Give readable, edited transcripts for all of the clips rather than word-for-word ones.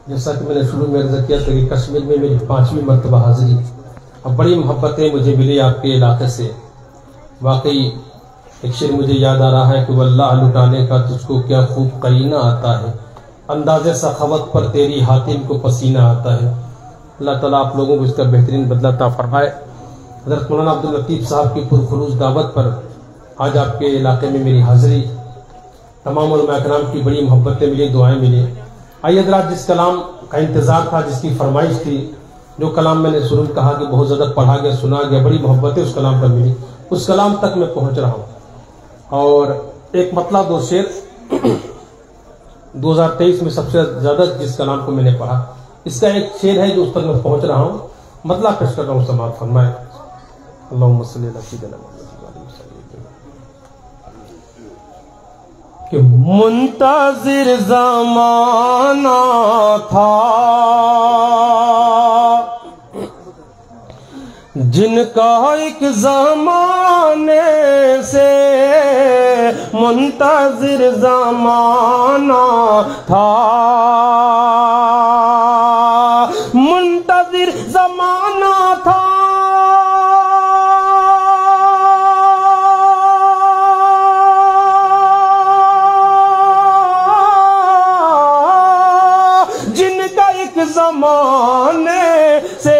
जैसा कि मैंने शुरू में अर्ज़ किया था कि कश्मीर में मेरी 5वीं मरतबा हाज़िरी, अब बड़ी मोहब्बतें मुझे मिली आपके इलाके से। वाकई एक शेर मुझे याद आ रहा है कि वल्लाह लुटाने का तुझको क्या खूब करीना आता है, अंदाज़े सखावत पर तेरी हातिम को पसीना आता है। अल्लाह ताला आप लोगों को इसका बेहतरीन बदला अता फरमाए। हज़रत मौलाना अब्दुल लतीफ़ साहब की पुरखुलूस दावत पर आज आपके इलाके में मेरी हाज़िरी, तमाम उलमा इकराम की बड़ी मोहब्बतें मिली, दुआएं मिली। आइए हज़रात, जिस कलाम का इंतज़ार था, जिसकी फरमाइश थी, जो कलाम मैंने शुरू में कहा कि बहुत ज़्यादा पढ़ा गया, सुना गया, बड़ी मोहब्बतें उस कलाम पर मिली, उस कलाम तक मैं पहुँच रहा हूँ। और एक मतला 2 शेर 2023 में सबसे ज़्यादा जिस कलाम को मैंने पढ़ा, इसका एक शेर है जो उस तक मैं पहुँच रहा हूँ, मतला पेश कर रहा हूँ, समाअत फरमाए। अल्लाहुम्मा सल्ली अला सय्यिदिना कि मुंतज़िर ज़माना था जिनका एक ज़माने से मुंतज़िर ज़माना था, मुंतज़िर ज़माना था, ज़माने से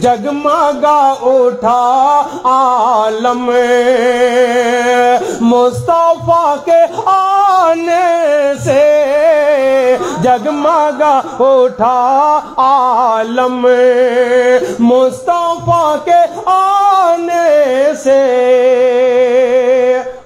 जगमगा उठा आलम, मुस्तफा के आने से जगमगा उठा आलम, मुस्तफा के आने से।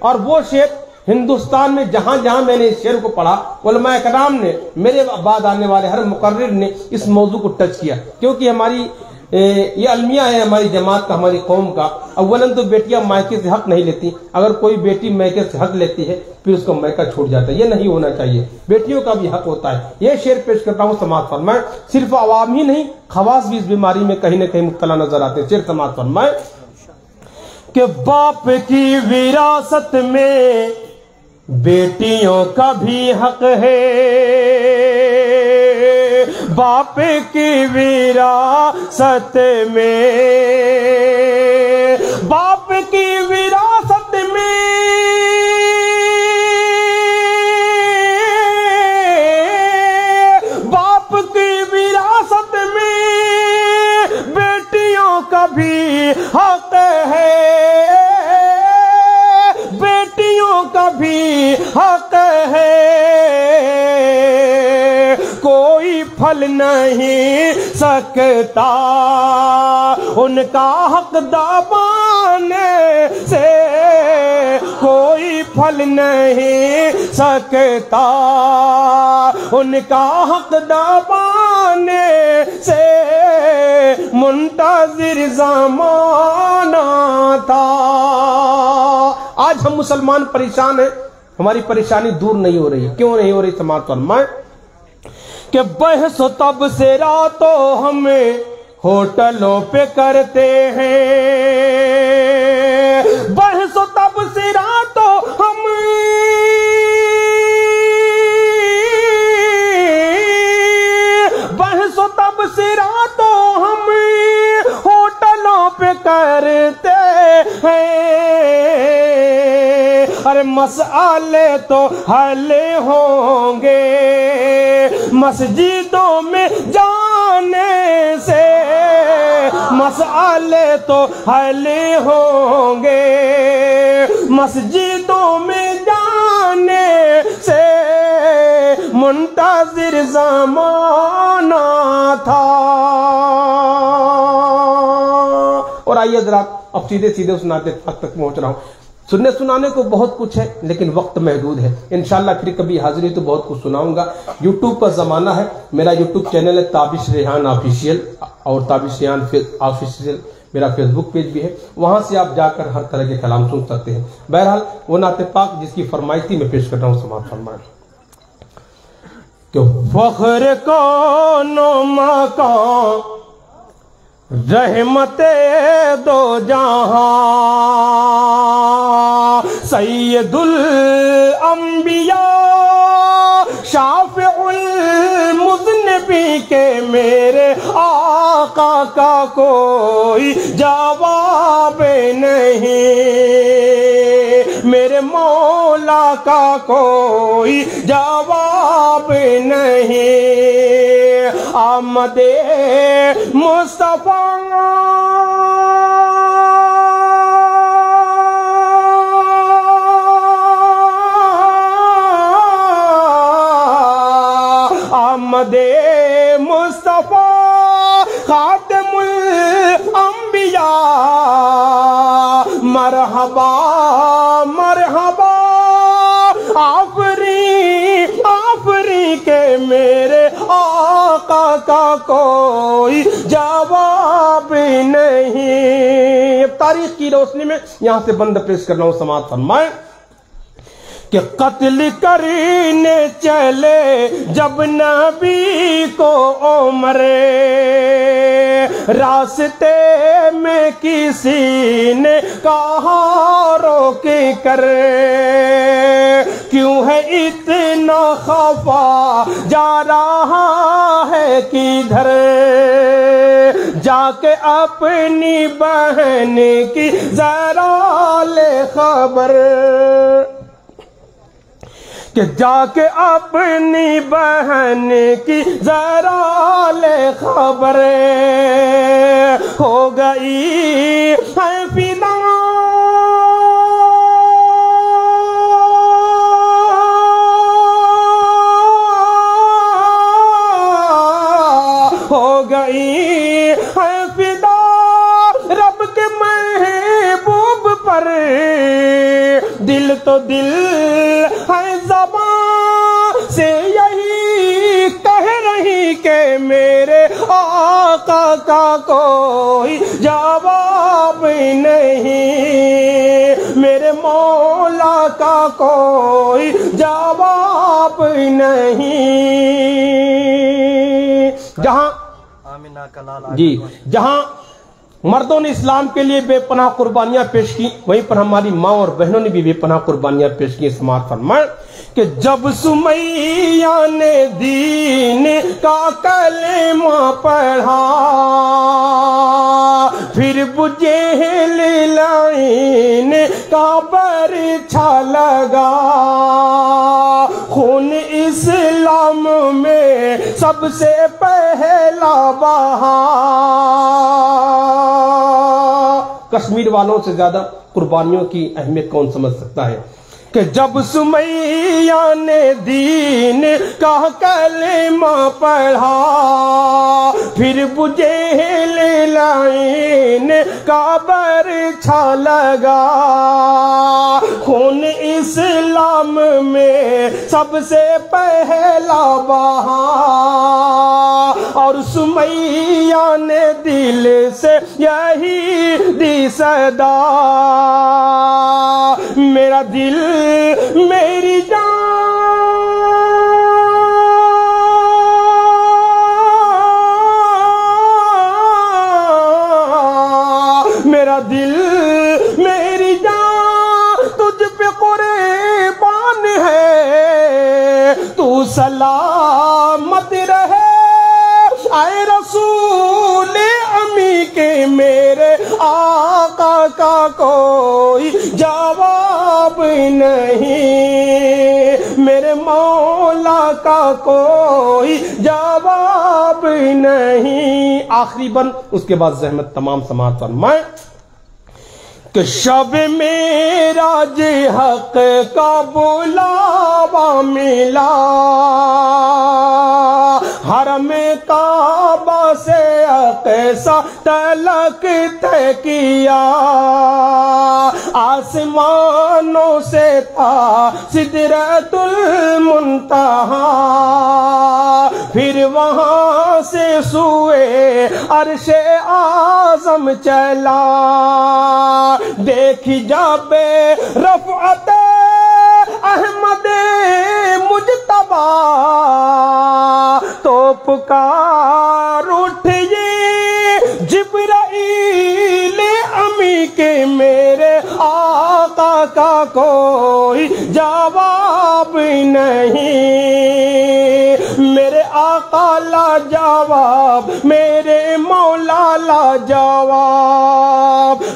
और वो शेर हिंदुस्तान में जहां जहां मैंने इस शेर को पढ़ा, उलमा इकराम ने, मेरे बाद आने वाले हर मुकर्रिर ने इस मौजू को टच किया, क्योंकि हमारी ये अलमिया है, हमारी जमात का, हमारी कौम का। अव्वलन तो बेटियां मायके से हक नहीं लेती, अगर कोई बेटी मायके से हक लेती है फिर उसका मायका छूट जाता है, ये नहीं होना चाहिए, बेटियों का भी हक होता है। ये शेर पेश करता हूँ, समाअत फरमाए। सिर्फ आवाम ही नहीं, खवास भी इस बीमारी में कहीं न कहीं मुब्तला नजर आते हैं। शेर समाअत फरमाए कि बाप की विरासत में बेटियों का भी हक है, बाप की विरासत में, बाप की विरासत में, बाप की विरासत में बेटियों का भी हक है, बेटियों का भी हक है। कोई फल नहीं सकता उनका हक दबाने से, कोई फल नहीं सकता उनका हक दबाने से, मुंतज़िर ज़माना था। आज हम मुसलमान परेशान हैं, हमारी परेशानी दूर नहीं हो रही। क्यों नहीं हो रही? समाअत फरमाए कि बहस तब से रातों हम होटलों पे करते हैं, बहस तब से रातों हम बहस तब से रातों हम होटलों पे करते हैं। अरे मसले तो हल होंगे मस्जिदों में जाने से, मसले तो हल होंगे मस्जिदों में जाने से, मुंतज़िर ज़माना था। और आइए जरा अब सीधे सीधे उस नाते तक पहुंच रहा हूं। सुनने सुनाने को बहुत कुछ है, लेकिन वक्त महदूद है। इंशाल्लाह फिर कभी हाजिरी तो बहुत कुछ सुनाऊंगा। यूट्यूब का जमाना है, मेरा यूट्यूब चैनल है ताबिश रेहान ऑफिशियल, और ताबिश रेहान ऑफिशियल मेरा फेसबुक पेज भी है, वहां से आप जाकर हर तरह के कलाम सुन सकते हैं। बहरहाल वो नाते पाक जिसकी फरमाइश थी मैं पेश कर रहा हूँ, समाअत फरमाए कि फख्र कौनो मकान रहमते दो जहां, सैयदुल अंबिया शाह अमी के मेरे आका का कोई जवाब नहीं, मेरे मौला का कोई जवाब नहीं। आमदे मुस्तफा आमदे मुस्तफा खातिमुल अंबिया, मरहबा मरहबा आफरी आफरी के मेरे आका का कोई जवाब नहीं। तारीख की रोशनी में यहां से बंद पेश कर रहा हूं, समाअत फरमाए कि कत्ल करने चले जब नबी को उमरे, रास्ते में किसी ने कहा रोक कर, क्यों है इतना खफा जा रहा है किधर, जाके अपनी बहन की जरा ले खबर, कि जाके अपनी बहन की जरा ले खबर, हो गई है फिदा हो गई है फिदा रब के महबूब पर, दिल तो दिल है ज़बान से यही कह रही के मेरे आका का कोई जवाब नहीं, मेरे मौला का कोई जवाब नहीं। जहां आमिना का लाल जी, जहां मर्दों ने इस्लाम के लिए बेपनाह कुर्बानियां पेश की, वहीं पर हमारी माँ और बहनों ने भी बेपनाह कुर्बानियां पेश की। समाअत फरमाएं कि जब सुमैया ने दीन का कलेमा पढ़ा, फिर बुझेल लाइन का बरछा लगा, खून इस्लाम में सबसे पहला बहा, कश्मीर वालों से ज्यादा कुर्बानियों की अहमियत कौन समझ सकता है कि जब सुमैया ने दीन का कलेमा पढ़ा, फिर बुझेल लाइन का बरछा लगा, खून इस्लाम में सबसे पहला बहा, और सुमैया ने दिल से यही दी सदा, मेरा दिल मेरी जान, मेरा दिल मेरी जान तुझ पे कुर्बान है, तू सलामत रहे आए रसूल अमी के मेरे आका का कोई जवाब नहीं, मेरे मौला का कोई जवाब नहीं। आखिरी बन, उसके बाद ज़हमत तमाम समाअत फरमाएं कि शब मेराज हक का बुलावा मिला, हरम काबा से अक़सा तलक तय किया, आसमानों से था सिदरतुल मुंतहा, फिर वहां से सूए अर्शे आज़म चला, देखी जाबे रफ़अत अहमद मुजतबा, तो पुकार उठिए जिब्राईल अमी के मेरे आका का कोई जवाब नहीं, मेरे आका आका लाजवाब, मेरे मौला लाजवाब,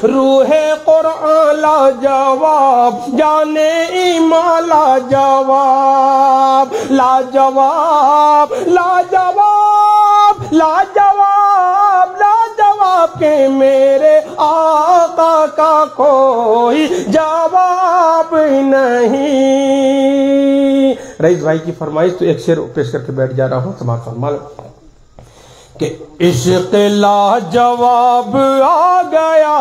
रूहे कुरान लाजवाब, जाने ईमान लाजवाब, लाजवाब लाजवाब लाजवाब लाजवाब के मेरे आका का कोई जवाब नहीं। रईस भाई की फरमाइश, तो एक शेर पेश करके बैठ जा रहा हूं, समाप्त फरमा लो कि इश्क लाजवाब आ गया,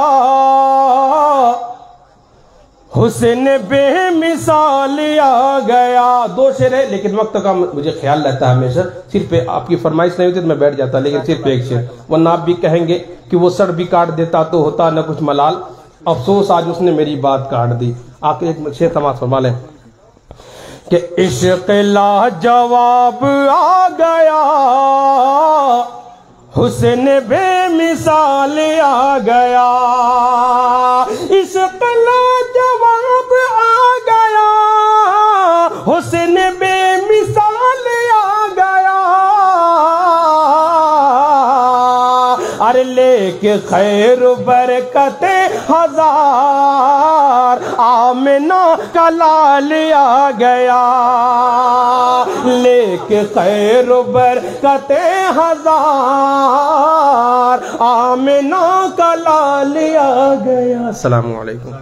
हुस्न बेमिसाल आ गया। दो शेर है लेकिन वक्त का मुझे ख्याल रहता है हमेशा, सिर्फ पे आपकी फरमाइश नहीं होती तो मैं बैठ जाता, लेकिन सिर्फ एक शेर, वरना आप भी कहेंगे कि वो सर भी काट देता तो होता न कुछ मलाल, अफसोस आज उसने मेरी बात काट दी। आप एक शेर समाज फरमा लें कि इश्क लाजवाब आ गया, हुस्न बेमिसाल आ गया, इश्क लाजवाब आ गया, हुस्न बेमिसाल आ गया। अरे लेके खैर बरकते हजार, आमिना का लाल आ गया, लेके खैर बरकते हजार, आमिना का लाल आ गया। अस्सलामु अलैकुम।